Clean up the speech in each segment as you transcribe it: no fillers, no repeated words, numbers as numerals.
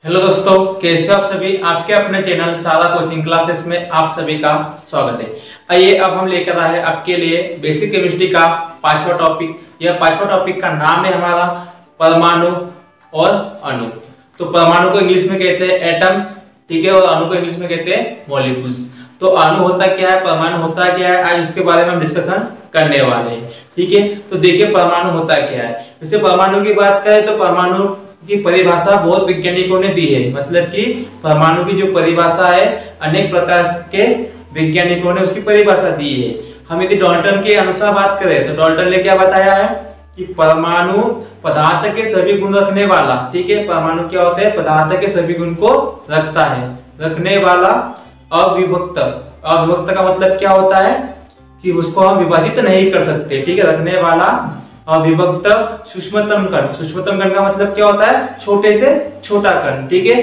Hello दोस्तों, कैसे आप सभी। आपके अपने चैनल सारा कोचिंग क्लासेस में आप सभी का स्वागत है। आइए अब हम लेकर आए हैं आपके लिए बेसिक केमिस्ट्री का पांचवा टॉपिक। यह पांचवा टॉपिक का नाम है हमारा परमाणु और अणु। तो परमाणु को इंग्लिश में कहते हैं एटम्स, ठीक है, और अणु को इंग्लिश में कहते हैं मॉलिक्यूल्स। तो अणु होता क्या है, परमाणु होता क्या है, आज उसके बारे में हम डिस्कशन करने वाले हैं। ठीक है, तो देखिए परमाणु होता क्या है। जैसे परमाणु की बात करें तो परमाणु की परिभाषा बहुत वैज्ञानिकों ने दी है। मतलब कि परमाणु की जो परिभाषा है अनेक प्रकार के वैज्ञानिकों ने उसकी परिभाषा दी है। हम यदि डाल्टन के अनुसार बात करें तो डाल्टन ने क्या बताया है कि परमाणु पदार्थ के सभी गुण रखने वाला, ठीक है, परमाणु क्या होता है, पदार्थ के सभी गुण को रखता है, रखने वाला अविभक्त। अविभक्त का मतलब क्या होता है कि उसको हम विभाजित नहीं कर सकते, ठीक है, रखने वाला अविभक्त सूक्ष्मतम कण। सूक्ष्मतम कण का मतलब क्या होता है, छोटे से छोटा कण, ठीक है,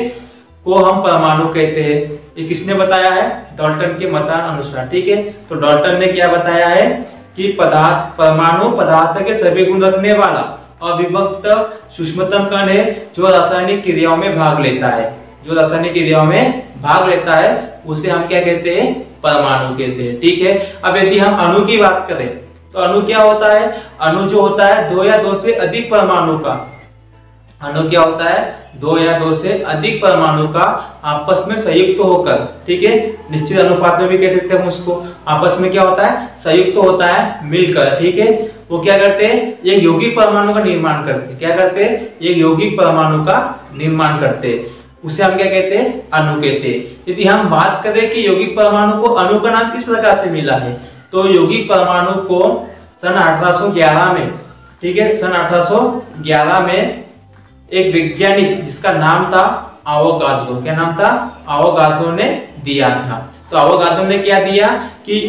को हम परमाणु कहते हैं। ये किसने बताया है, डाल्टन के मतानुसार, ठीक है। तो डाल्टन ने क्या बताया है कि परमाणु पदार्थ के सभी गुण रखने वाला अविभक्त सूक्ष्मतम कण है जो रासायनिक क्रियाओं में भाग लेता है। जो रासायनिक क्रियाओं में भाग लेता है उसे हम क्या कहते हैं, परमाणु कहते हैं, ठीक है। अब यदि हम अणु की बात करें तो अणु क्या होता है, अणु जो होता है दो या दो से अधिक परमाणु का, अणु क्या होता है, दो या दो से अधिक परमाणु का आपस में संयुक्त होकर, ठीक है, निश्चित अनुपात में भी कह सकते हैं हम उसको, आपस में क्या होता है, संयुक्त होता है मिलकर, ठीक है। वो क्या करते हैं, एक यौगिक परमाणु का निर्माण करते हैं। क्या करते हैं, एक यौगिक परमाणु का निर्माण करते हैं, उसे हम क्या कहते हैं, अणु कहते हैं। यदि हम बात करें कि यौगिक परमाणु को अणु का नाम किस प्रकार से मिला है, तो यौगिक परमाणु को सन 1811 में, ठीक है, सन 1811 में एक वैज्ञानिक जिसका नाम था आवोगाद्रो, क्या नाम था, आवोगाद्रो ने दिया था। तो आवोगाद्रो ने क्या दिया कि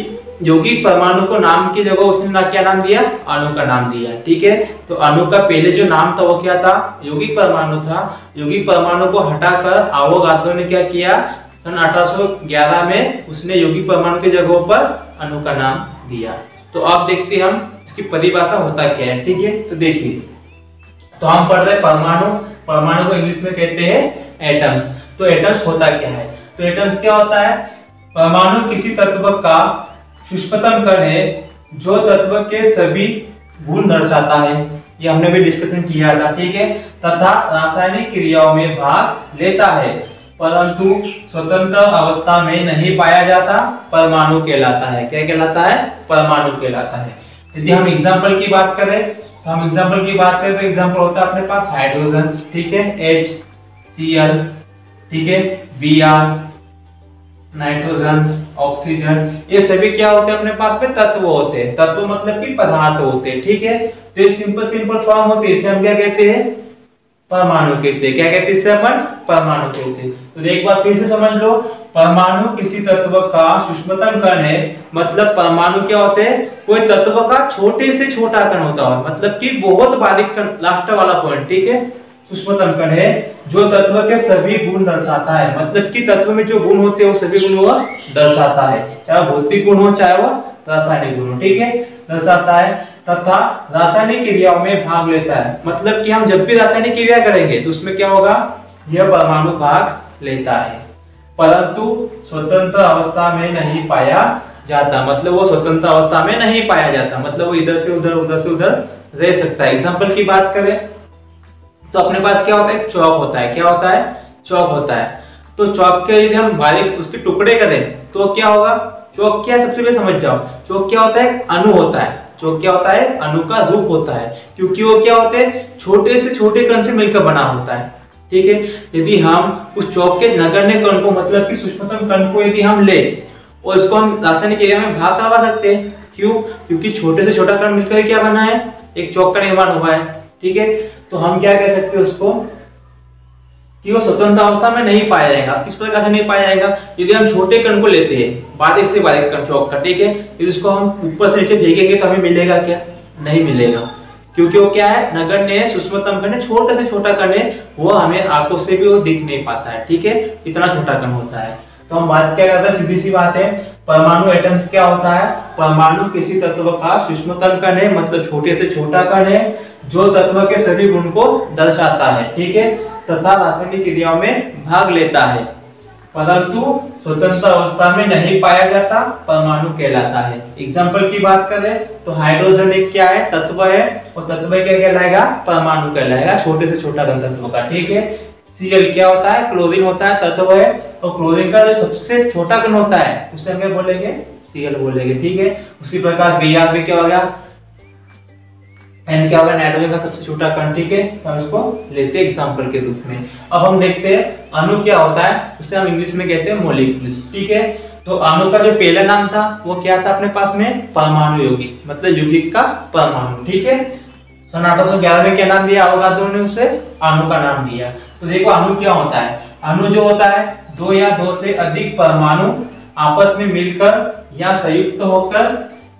यौगिक परमाणु को नाम की जगह उसने क्या नाम दिया, अणु का नाम दिया, ठीक है। तो अणु का पहले जो नाम था वो क्या था, यौगिक परमाणु था। यौगिक परमाणु को हटाकर आवोगाद्रो ने क्या किया, सन 1811 में उसने यौगिक परमाणु की जगह पर अणु का नाम दिया। तो आप देखते हैं हम इसकी परिभाषा होता क्या है, ठीक है। तो देखिए, तो हम पढ़ रहे परमाणु, परमाणु को इंग्लिश में कहते हैं एटम्स। तो एटम्स होता क्या है, तो एटम्स क्या होता है, परमाणु किसी तत्व का सूक्ष्मतम कण है जो तत्व के सभी गुण दर्शाता है, ये हमने भी डिस्कशन किया था, ठीक है, तथा रासायनिक क्रियाओं में भाग लेता है परंतु स्वतंत्र अवस्था में नहीं पाया जाता, परमाणु कहलाता है। क्या कहलाता है, परमाणु कहलाता है। यदि हम एग्जाम्पल की बात करें तो हम एग्जाम्पल की बात करें तो एग्जाम्पल होता है अपने पास हाइड्रोजन, ठीक है, HCl, ठीक है, Br, नाइट्रोजन, ऑक्सीजन, ये सभी क्या होते हैं अपने पास में, तत्व होते हैं। तत्व मतलब कि पदार्थ होते हैं, ठीक है। तो ये सिंपल फॉर्म होती है, इसे हम क्या कहते हैं, परमाणु कहते हैं। क्या कहते हैं इसे अपन, परमाणु कहते हैं। तो एक बार फिर से समझ लो, परमाणु किसी तत्व का सूक्ष्मतम कण है, मतलब परमाणु क्या होते हैं, कोई तत्व का छोटे से छोटा कण होता है, मतलब कि बहुत बारीक कण, लास्ट वाला पॉइंट, ठीक है, सूक्ष्मतम कण है जो तत्व के सभी गुण दर्शाता है। मतलब कि तत्व में जो गुण होते हैं वो सभी गुण वो दर्शाता है, चाहे भौतिक गुण हो चाहे वो रासायनिक गुण हो, ठीक है, दर्शाता है तथा रासायनिक क्रियाओं में भाग लेता है। मतलब कि हम जब भी रासायनिक क्रिया करेंगे तो उसमें क्या होगा, यह परमाणु भाग लेता है परंतु स्वतंत्र अवस्था में नहीं पाया जाता। मतलब वो स्वतंत्र अवस्था में नहीं पाया जाता, मतलब वो इधर से उधर उधर से उधर रह सकता है। एग्जाम्पल की बात करें तो अपने पास क्या होता है, चौक होता है। क्या होता है, चौक होता है। तो चौक के यदि हम बारीक उसके टुकड़े करें तो क्या होगा, चौक क्या, सबसे पहले समझ जाओ, चौक क्या होता है, अणु होता है। चौक क्या होता है, अणु का रूप होता है, क्योंकि वो क्या होते हैं, छोटे से छोटे कण से मिलकर बना होता है, ठीक है। यदि हम उस चौक के नगण्य कण को, मतलब कि सूक्ष्मतम कण को यदि हम ले और इसको हम रासायनिक क्रिया में भाग करवा सकते हैं, क्यों, क्योंकि छोटे से छोटा कण मिलकर क्या बना है, एक चौक का निर्माण हुआ है, ठीक है। तो हम क्या कह सकते हैं उसको कि वो स्वतंत्र अवस्था में नहीं पाया जाएगा। किस प्रकार से नहीं पाया जाएगा, यदि हम छोटे कण को लेते हैं, बारीक से बारीक कण चौक का, ठीक है, यदि उसको हम ऊपर से नीचे फेंकेंगे तो हमें मिलेगा क्या, नहीं मिलेगा, क्योंकि वो क्या है, नगण्य है, सूक्ष्मतम कण है, छोटा से छोटा कण है, वो हमें आंखों से भी वो दिख नहीं पाता है, ठीक है, इतना छोटा कण होता है। तो हम बात क्या करते हैं, सीधी सी बात है, परमाणु एटम्स क्या होता है? परमाणु किसी तत्व का सूक्ष्मतम कण है, मतलब छोटे से छोटा कण है जो तत्व के सभी गुण को दर्शाता है, ठीक है, तथा रासायनिक क्रियाओं में भाग लेता है, परंतु स्वतंत्र अवस्था में नहीं पाया जाता, परमाणु कहलाता है। एग्जाम्पल की बात करें तो हाइड्रोजन एक क्या है? तत्व है, और तत्व क्या कहलाएगा? परमाणु कहलाएगा, छोटे से छोटा घन तत्व का, ठीक है। Cl क्या होता है? क्लोरीन होता है, तत्व है, और क्लोरीन का जो सबसे छोटा कण होता है उसे हम क्या बोलेंगे? Cl बोलेंगे, ठीक है। उसी प्रकार Br भी क्या होगा? N क्या होगा? नाइट्रोजन का सबसे छोटा कण, ठीक है। तो हम इसको लेते हैं एग्जांपल के रूप में। अब हम देखते हैं अणु क्या होता है, उसे हम इंग्लिश में कहते हैं मॉलिक्यूल्स, ठीक है। तो अणु का जो पहला नाम था वो क्या था अपने पास में? परमाणु यौगिक, मतलब यौगिक का परमाणु, ठीक है। सन 1811 में क्या नाम दिया? अवोगाद्रो ने उसे अणु का नाम दिया। तो देखो अणु क्या होता है? अणु जो होता है दो या दो से अधिक परमाणु आपस में मिलकर या संयुक्त होकर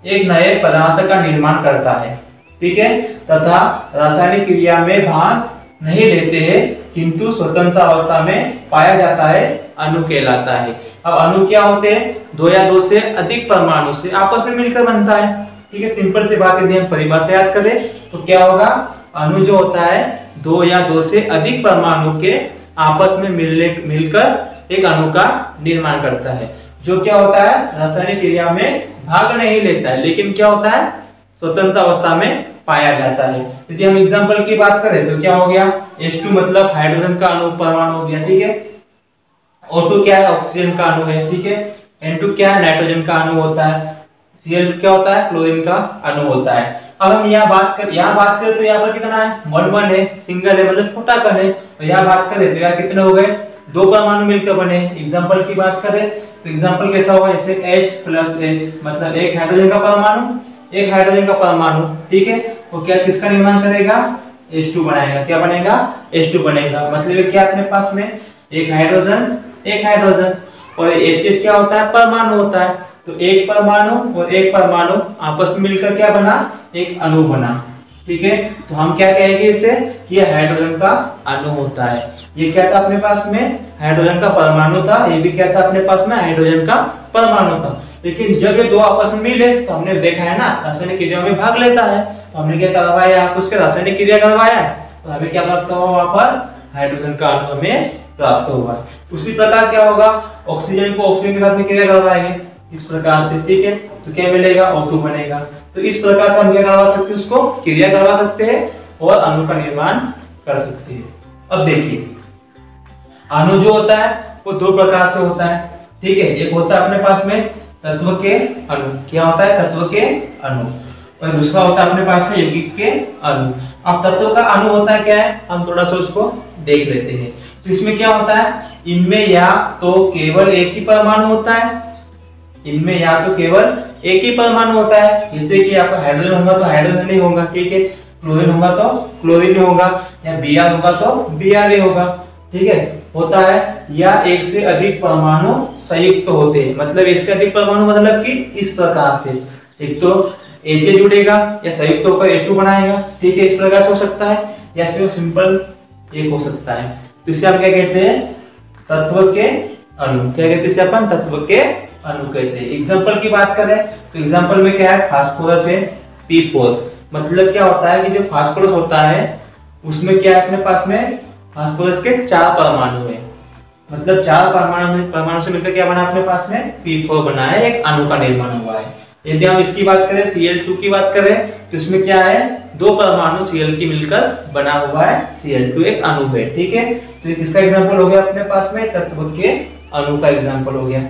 एक नए पदार्थ का निर्माण करता है, ठीक है, तथा रासायनिक क्रिया में भाग नहीं लेते हैं, किंतु स्वतंत्र अवस्था में पाया जाता है, अणु कहलाता है। अब अणु क्या होते हैं? दो या दो से अधिक परमाणु से आपस में मिलकर बनता है, ठीक है। सिंपल सी बात यदि हम परिभाषा याद करें तो क्या होगा? अणु जो होता है दो या दो से अधिक परमाणु के आपस में मिलकर एक अणु का निर्माण करता है, जो क्या होता है? रासायनिक क्रिया में भाग नहीं लेता है, लेकिन क्या होता है? स्वतंत्र अवस्था में पाया जाता है। यदि हम एग्जांपल की बात करें तो क्या हो गया? H2 मतलब हाइड्रोजन का अणु परमाणु हो गया, ठीक है। O2 क्या है? ऑक्सीजन का अणु है, ठीक है। N2 क्या है? नाइट्रोजन का अणु होता है। Cl क्या होता है? क्लोरीन का अणु होता है। अब हम यहाँ बात करें तो यहाँ पर कितना है? 1 है, सिंगल है, मतलब छोटा कण है। और यहाँ बात करें तो यहाँ कितने हो गए? दो परमाणु मिलकर बने। एग्जांपल की बात करें तो एग्जांपल कैसा होगा? जैसे H+H मतलब एक हाइड्रोजन का परमाणु, एक हाइड्रोजन का परमाणु, ठीक है। तो क्या किसका निर्माण करेगा? H2 बनाएगा। क्या बनेगा? H2 बनेगा। मतलब क्या अपने पास में? एक हाइड्रोजन और H क्या होता है? परमाणु होता है। तो एक परमाणु और एक परमाणु आपस में मिलकर क्या बना? एक अणु बना, ठीक है। तो हम क्या कहेंगे इसे? कि यह हाइड्रोजन का अणु होता है। ये क्या था अपने पास में? हाइड्रोजन का परमाणु था। ये भी क्या था अपने पास में? हाइड्रोजन का परमाणु था। लेकिन जब ये दो आपस में मिले तो हमने देखा है ना, रासायनिक क्रिया में भाग लेता है। तो हमने क्या करवाया? आप उसके रासायनिक क्रिया करवाया, तो हमें क्या प्राप्त हुआ? वहां पर हाइड्रोजन का अणु हमें प्राप्त हुआ। उसी प्रकार क्या होगा? ऑक्सीजन को ऑक्सीजन के साथ में क्रिया करवाएंगे इस प्रकार से, ठीक है। तो क्या मिलेगा? O2 बनेगा। तो इस प्रकार से हम क्या करवा सकते हैं? उसको क्रिया करवा सकते हैं और अणु का निर्माण कर सकते हैं। अब देखिए अणु जो होता है वो दो प्रकार से होता है, ठीक है। एक होता है अपने पास में तत्व के अणु। क्या होता है? तत्व के अणु। और दूसरा होता है अपने पास में यौगिक के अणु। अब तत्व का अणु होता है क्या है? हम थोड़ा सा उसको देख लेते हैं। तो इसमें क्या होता है? इनमें या तो केवल एक ही परमाणु होता है, इनमें या तो केवल एक ही परमाणु होता है। जैसे कि आपका हाइड्रोजन होगा तो हाइड्रोजन नहीं होगा, ठीक है। क्लोरीन होगा तो क्लोरीन होगा, या Br होगा तो Br होगा, ठीक है। होता है या एक से अधिक परमाणु संयुक्त होते हैं। मतलब एक से अधिक परमाणु मतलब कि इस प्रकार से एक तो H जुड़ेगा या संयुक्त होकर H2 बनाएगा, ठीक है। इस प्रकार से हो सकता है, या फिर सिंपल एक हो सकता है। तो इसे हम क्या कहते हैं? तत्व के अणु। क्या कहते हैं इसे अपन? तत्व के अणु कहते हैं। एग्जांपल की बात करें तो एग्जांपल में क्या है? फास्फोरस है P4। मतलब क्या होता है कि जो फास्फोरस होता है उसमें क्या है अपने पास में? फास्फोरस के 4 परमाणु है। मतलब 4 परमाणु से मिलकर क्या बना अपने पास में? P4 बना है, एक अणु का निर्माण हुआ है। यदि हम इसकी बात करें, Cl2 की बात करें तो इसमें क्या है? 2 परमाणु Cl की मिलकर बना हुआ है Cl2, एक अणु है, ठीक है। तो इसका एग्जांपल हो गया अपने पास में तत्व के अणु का एग्जांपल हो गया।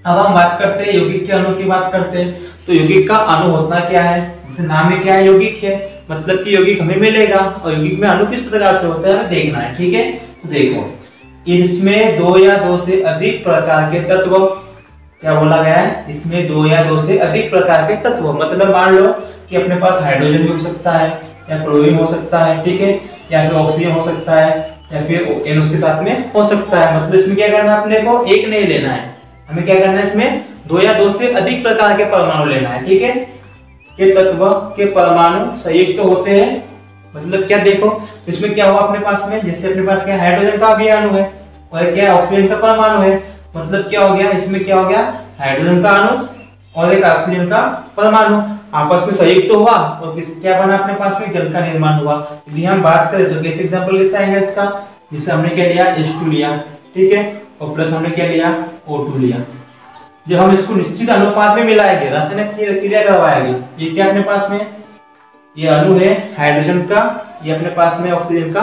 अब हम बात करते हैं यौगिक के अणु की बात करते हैं। तो यौगिक का अणु होता क्या है? जैसे नाम में क्या है? यौगिक है, मतलब कि यौगिक हमें मिलेगा। और यौगिक में अणु किस प्रकार से होता है हमें देखना है, ठीक है। तो देखो इसमें 2 या 2 से अधिक प्रकार के तत्व, क्या बोला गया है? इसमें 2 या 2 से अधिक प्रकार के तत्व, मतलब मान लो कि अपने पास हाइड्रोजन भी हो सकता है, या क्लोरीन हो सकता है, ठीक है, या फिर ऑक्सीजन हो सकता है, या फिर N उसके साथ में हो सकता है। मतलब इसमें क्या करना है? अपने को एक नहीं लेना है, हमें क्या करना है? इसमें 2 या 2 से अधिक प्रकार के परमाणु लेना है, ठीक है। के तत्व के परमाणु संयुक्त होते हैं। मतलब क्या देखो इसमें क्या हुआ अपने पास में? जैसे अपने पास क्या हाइड्रोजन का भी अणु है और क्या ऑक्सीजन का परमाणु है। मतलब क्या हो गया? इसमें क्या हो गया? हाइड्रोजन का अणु और एक ऑक्सीजन का परमाणु आपस में संयुक्त तो हुआ और क्या बना अपने पास में, जल का निर्माण हुआ। यदि हम बात करें तो कैसे एग्जांपल कैसे आएगा इसका, जिसे हमने क्या लिया, H2 लिया, ठीक है, और प्लस हमने क्या लिया, O2 लिया। जब हम इसको निश्चित अनुपात में मिलाएंगे, रासायनिक क्रिया करवाएंगे, ये क्या अपने पास में, ये अणु है हाइड्रोजन का, ये अपने पास में ऑक्सीजन का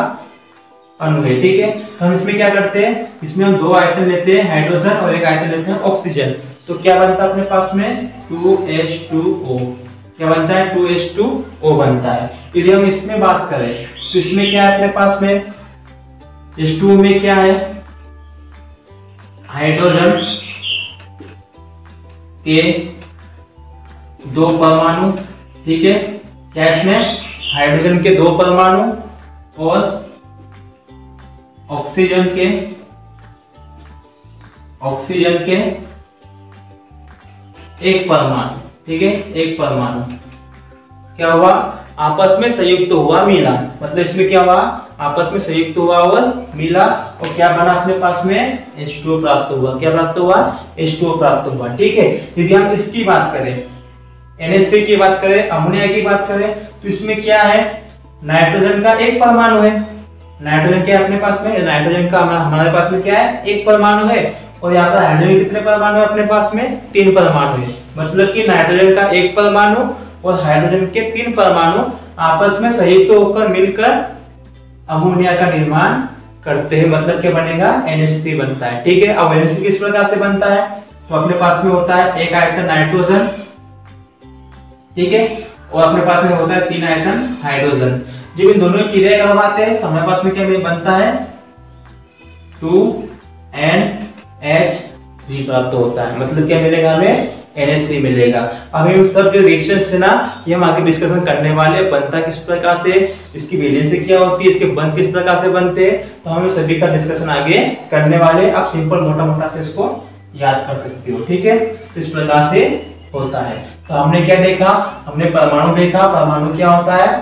अणु है, ठीक है। तो हम इसमें क्या करते हैं, इसमें हम दो आयतन लेते हैं, हाइड्रोजन और एक आयतन लेते हैं ऑक्सीजन। तो क्या बनता है अपने पास में, 2H2O, क्या बनता है, 2H2O बनता है। यदि हम इसमें बात करें तो इसमें क्या है अपने पास में, H2O में क्या है, हाइड्रोजन के दो परमाणु, ठीक है, क्या इसमें हाइड्रोजन के दो परमाणु और ऑक्सीजन के एक परमाणु, ठीक है, एक परमाणु क्या हुआ, आपस में संयुक्त हुआ, मिला, मतलब इसमें क्या हुआ, आपस में संयुक्त हुआ और मिला और क्या बना अपने पास में, H2O प्राप्त हुआ। क्या प्राप्त हुआ, H2O प्राप्त हुआ, ठीक है। यदि हम इसकी बात करें, NH3 की बात करें, अमोनिया की बात करें, तो इसमें क्या है, नाइट्रोजन का एक परमाणु है, नाइट्रोजन क्या अपने पास में, नाइट्रोजन का हमारे पास में क्या है, एक परमाणु है, और यहाँ पर हाइड्रोजन कितने परमाणु है अपने पास में, 3 परमाणु है। मतलब कि नाइट्रोजन का एक परमाणु और हाइड्रोजन के 3 परमाणु आपस में संयुक्त होकर मिलकर अमोनिया का निर्माण करते हैं, मतलब क्या बनेगा, NH3 बनता है, ठीक है। अब NH3 किस प्रकार से बनता है, तो अपने पास में होता है एक आयतन नाइट्रोजन, ठीक है, और अपने पास में होता है 3 आयतन हाइड्रोजन। जब इन दोनों की क्रिया करवाते हैं तो हमारे पास में क्या बनता है, 2NH3 प्राप्त होता है, मतलब क्या मिलेगा हमें, NH3 मिलेगा। अब हम सब जो रिएक्शंस है ना, ये हम आगे डिस्कशन करने वाले, बनता किस प्रकार से, इसकी वैलेंसी क्या होती है, इसके बंध किस प्रकार से बनते हैं, तो हम सभी का डिस्कशन आगे करने वाले। आप सिंपल मोटा मोटा से इसको याद कर सकते हो, ठीक है। तो इस प्रकार से होता है। तो हमने क्या देखा, हमने परमाणु देखा, परमाणु क्या होता है,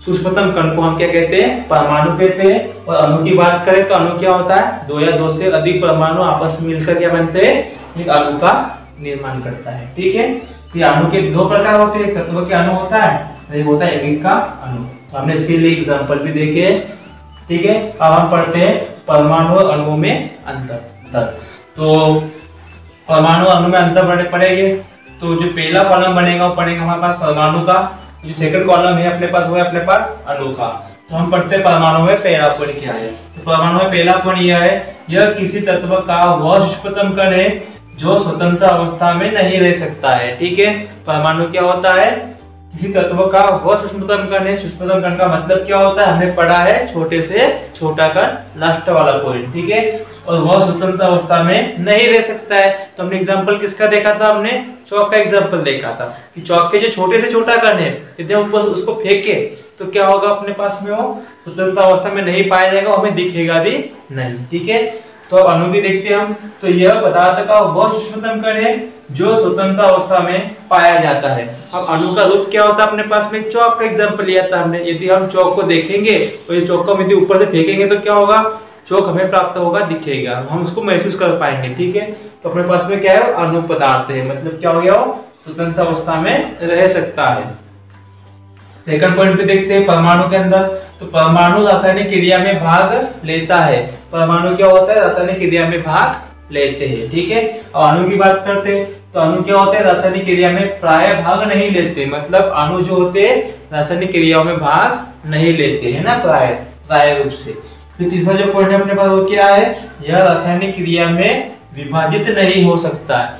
सूक्ष्मतम कण को हम क्या कहते हैं, परमाणु कहते हैं। और अणु की बात करें तो अणु क्या होता है, 2 या 2 से अधिक परमाणु आपस में मिलकर क्या बनते हैं, एक अणु का निर्माण करता है, ठीक है। ये अणु के 2 प्रकार होते हैं, तत्व के अणु होता है, एक होता है यौगिक का अणु। तो हमने इसके लिए एग्जांपल भी देखे, ठीक है। अब हम पढ़ते हैं परमाणु और अणुओं में अंतर। तो परमाणु अणु में अंतर पड़ेंगे, तो जो पहला कॉलम बनेगा वो पड़ेगा हमारे पास परमाणु का, जो सेकंड कॉलम है अपने पास वो है अपने पास अणु का। तो हम पढ़ते हैं परमाणु में पहला कण क्या है। तो परमाणु में पहला कण यह है, यह किसी तत्व का वह सूक्ष्मतम कण है जो स्वतंत्र अवस्था में नहीं रह सकता है, ठीक है। परमाणु क्या होता है, किसी तत्व का वह सूक्ष्मतम कण है। सूक्ष्मतम कण का मतलब क्या होता है, हमने पढ़ा है छोटे से छोटा कण, लास्ट वाला पॉइंट, ठीक है। और वह स्वतंत्र अवस्था में नहीं रह सकता है। तो हमने एग्जांपल किसका देखा था, हमने चौक का एग्जांपल देखा था कि चौक के जो छोटे से छोटा कण है, यदि हम उसको फेंके तो क्या होगा, अपने पास में वो स्वतंत्र अवस्था में नहीं पाया जाएगा, हमें दिखेगा भी नहीं, ठीक है। तो अणु भी देखते हैं हम। तो यह पदार्थ का वह सूक्ष्मतम कण है जो स्वतंत्र अवस्था में पाया जाता है। अब अणु का रूप क्या होता है, अपने पास में चौक का एग्जांपल लिया था हमने। यदि हम चौक को देखेंगे तो ये चौक को यदि ऊपर से फेंकेंगे तो क्या होगा, चौक हमें प्राप्त होगा, दिखेगा, हम उसको महसूस कर पाएंगे, ठीक है। तो अपने पास में क्या है, अणु पदार्थ है, मतलब क्या हो गया, वो स्वतंत्र अवस्था में रह सकता है। सेकंड पॉइंट पे देखते हैं परमाणु के अंदर। तो परमाणु रासायनिक क्रिया में भाग लेता है। परमाणु क्या होता है, रासायनिक क्रिया में भाग लेते हैं, ठीक है। और अणु की बात करते हैं तो अणु क्या होते हैं, रासायनिक क्रिया में प्राय भाग नहीं लेते, मतलब अणु जो होते हैं रासायनिक क्रियाओं में भाग नहीं लेते है ना, प्राय रूप से। फिर तीसरा जो पॉइंट है अपने पास वो क्या है, यह रासायनिक क्रिया में विभाजित नहीं हो सकता है।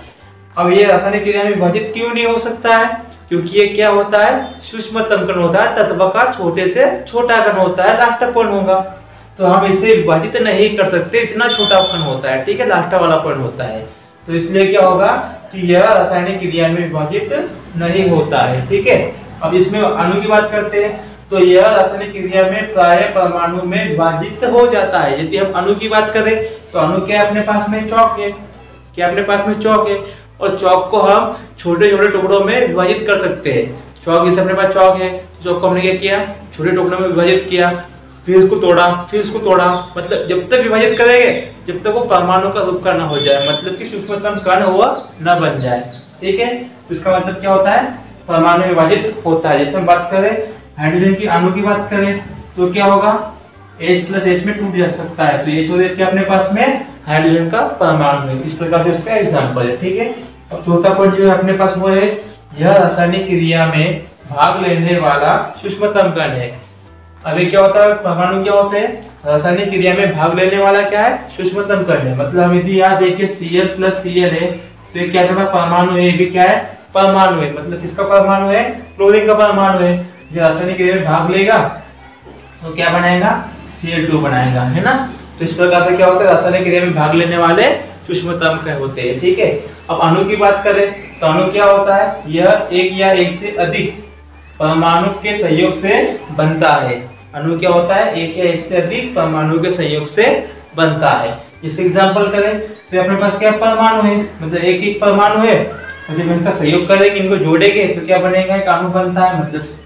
अब ये रासायनिक क्रिया में विभाजित क्यों नहीं हो सकता है, क्योंकि ये क्या होता है, सूक्ष्मतम कण होता है, तत्व का छोटे से छोटा कण होता है, लास्ट कण होगा। तो हम इसे विभाजित नहीं कर सकते, इतना छोटा कण होता है, ठीक है, लास्ट वाला कण होता है। तो इसलिए क्या होगा कि यह रासायनिक क्रिया में विभाजित नहीं होता है, ठीक है। अब इसमें अणु की बात करते हैं तो यह रासायनिक क्रिया में प्राय परमाणु में विभाजित हो जाता है। यदि हम अणु की बात करें तो अणु क्या अपने पास में चौक है, क्या अपने पास में चौक है, और चौक को हम छोटे छोटे टुकड़ों में विभाजित कर सकते हैं। चौक जैसे अपने पास चौक है, चौक को हमने क्या किया, छोटे टुकड़ों में विभाजित किया, फिर इसको तोड़ा, फिर इसको तोड़ा, मतलब जब तक विभाजित करेंगे जब तक वो परमाणु का रूप का न हो जाए, मतलब कि सूक्ष्मतम कण हुआ न बन जाए। ठीक है, तो इसका मतलब क्या होता है, परमाणु विभाजित होता है। जैसे हम बात करें हाइड्रोजन की अणु की बात करें तो क्या होगा, H प्लस H में टूट जा सकता है, तो H और H क्या अपने पास में हाइड्रोजन का परमाणु है। इस प्रकार से इसका एग्जाम्पल है। ठीक है, अब चौथा पॉइंट जो है अपने पास वो है, यह रासायनिक क्रिया में भाग लेने वाला सूक्ष्मतम कण है। अभी क्या होता है, परमाणु क्या होते हैं, रासायनिक क्रिया में भाग लेने वाला क्या है, सूक्ष्मतम कण है। मतलब हम यदि यहाँ देखिए Cl प्लस Cl है तो ये क्या है, परमाणु है, ये भी क्या है, परमाणु है। मतलब किसका परमाणु है, क्लोरीन का परमाणु है। जो रासायनिक क्रिया में भाग लेगा तो क्या बनाएगा, Cl2 बनाएगा, है ना। तो इस प्रकार से क्या होता है, रासायनिक क्रिया में भाग लेने वाले सूक्ष्मतम कण होते हैं। ठीक है, अब अणु की बात करें तो अणु क्या होता है, यह एक या एक से अधिक परमाणु के सहयोग से बनता है। अणु क्या होता है, एक या एक से अधिक परमाणु के सहयोग से बनता है। जैसे एग्जांपल करें तो अपने पास क्या परमाणु है, मतलब एक एक परमाणु है, और जब इनका सहयोग करेंगे, इनको जोड़ेंगे तो क्या बनेगा, एक अणु बनता है, मतलब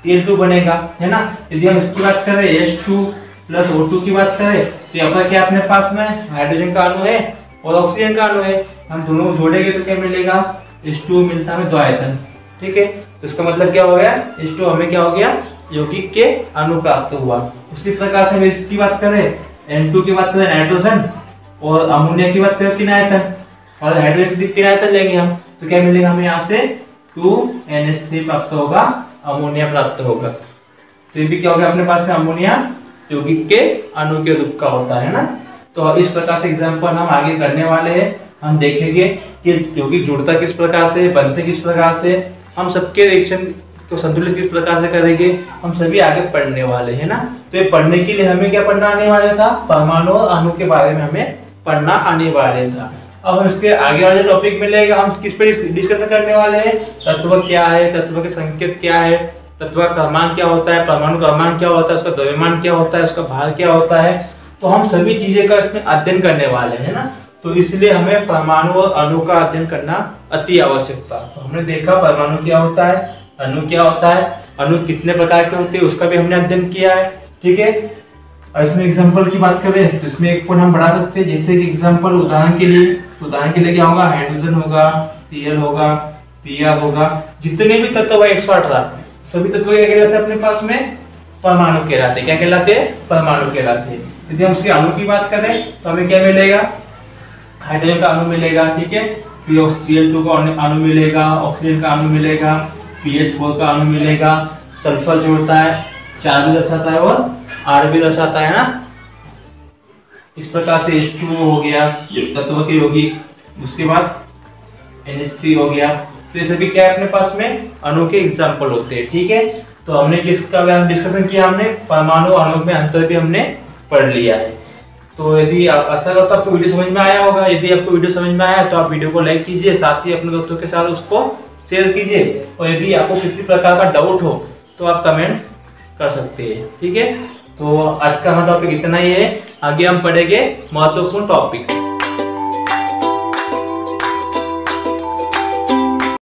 Cl2 बनेगा, है ना। यदि हम इसकी बात करें H2 प्लस O2 की बात करें तो यहाँ पर क्या अपने पास में हाइड्रोजन का अणु है और ऑक्सीजन का अणु है, हम दोनों को जोड़ेंगे तो क्या मिलेगा, H2 मिलता है द्वैतन। ठीक है, तो इसका मतलब क्या हो गया, H2 हमें क्या हो गया, यौगिक के अणु प्राप्त हुआ। उसी प्रकार से इसकी बात करें N2 की बात करें नाइट्रोजन, और अमोनिया की बात करें तीन आयतन, और हाइड्रोजन की तीन आयतन लेंगे हम तो क्या मिलेगा हमें, यहाँ से 2NH3 प्राप्त होगा, अमोनिया प्राप्त होगा। तो ये भी क्या हो गया अपने पास में, अमोनिया यौगिक के अणु के रूप का होता है ना। तो इस प्रकार से एग्जांपल हम आगे करने वाले हैं। हम देखेंगे कि यौगिक जुड़ता किस प्रकार से, बनते किस प्रकार से, हम सबके रिएक्शन को संतुलित किस प्रकार से करेंगे, हम सभी आगे पढ़ने वाले हैं ना। तो ये पढ़ने के लिए हमें क्या पढ़ना आने वाला था, परमाणु और अणु के बारे में हमें पढ़ना आने वाले था। अब इसके आगे वाले टॉपिक मिलेगा, हम किस पे डिस्कशन करने वाले हैं, तत्व क्या है, तत्व के संकेत क्या है, तत्व का क्रमांक क्या होता है, परमाणु क्रमांक क्या होता है, उसका द्रव्यमान क्या होता है, उसका भार क्या होता है। तो हम सभी चीजें का इसमें अध्ययन करने वाले हैं ना। तो इसलिए हमें परमाणु और अणु का अध्ययन करना अति आवश्यक था। तो हमने देखा परमाणु क्या होता है, अणु क्या होता है, अणु कितने प्रकार के होते हैं उसका भी हमने अध्ययन किया है। ठीक है, और इसमें एग्जांपल की बात करें तो इसमें एक पॉइंट हम बढ़ा सकते हैं, जैसे कि एग्जांपल उदाहरण के लिए क्या होगा, हाइड्रोजन होगा, Cl होगा, Pr होगा, जितने भी तत्व है 118 सभी तत्व क्या कहलाते हैं अपने पास में, परमाणु कहलाते हैं। क्या कहलाते हैं, परमाणु कहलाते हैं। यदि हम उसके अणु की बात करें तो हमें क्या मिलेगा, हाइड्रोजन का अणु मिलेगा। ठीक है, फिर Cl2 का अणु मिलेगा, ऑक्सीजन का अणु मिलेगा, PH4 का अणु मिलेगा, सल्फर जोड़ता है, 4 भी दर्शाता है और 8 भी दर्शाता है ना। इस प्रकार से H2 हो गया तत्व के यौगिक, उसके बाद NH3 हो गया। तो ये सभी क्या है अपने पास में, अणु के एग्जाम्पल होते हैं। ठीक है, तो हमने किसका डिस्कशन किया, हमने परमाणु अणु में अंतर भी हमने पढ़ लिया है। तो यदि आशा करता हूं आपको वीडियो समझ में आया होगा। यदि आपको वीडियो समझ में आया तो आप वीडियो को लाइक कीजिए, साथ ही अपने दोस्तों के साथ उसको शेयर कीजिए, और यदि आपको किसी प्रकार का डाउट हो तो आप कमेंट कर सकते हैं। ठीक है, तो आज का हमारा टॉपिक इतना ही है, आगे हम पढ़ेंगे महत्वपूर्ण टॉपिक्स।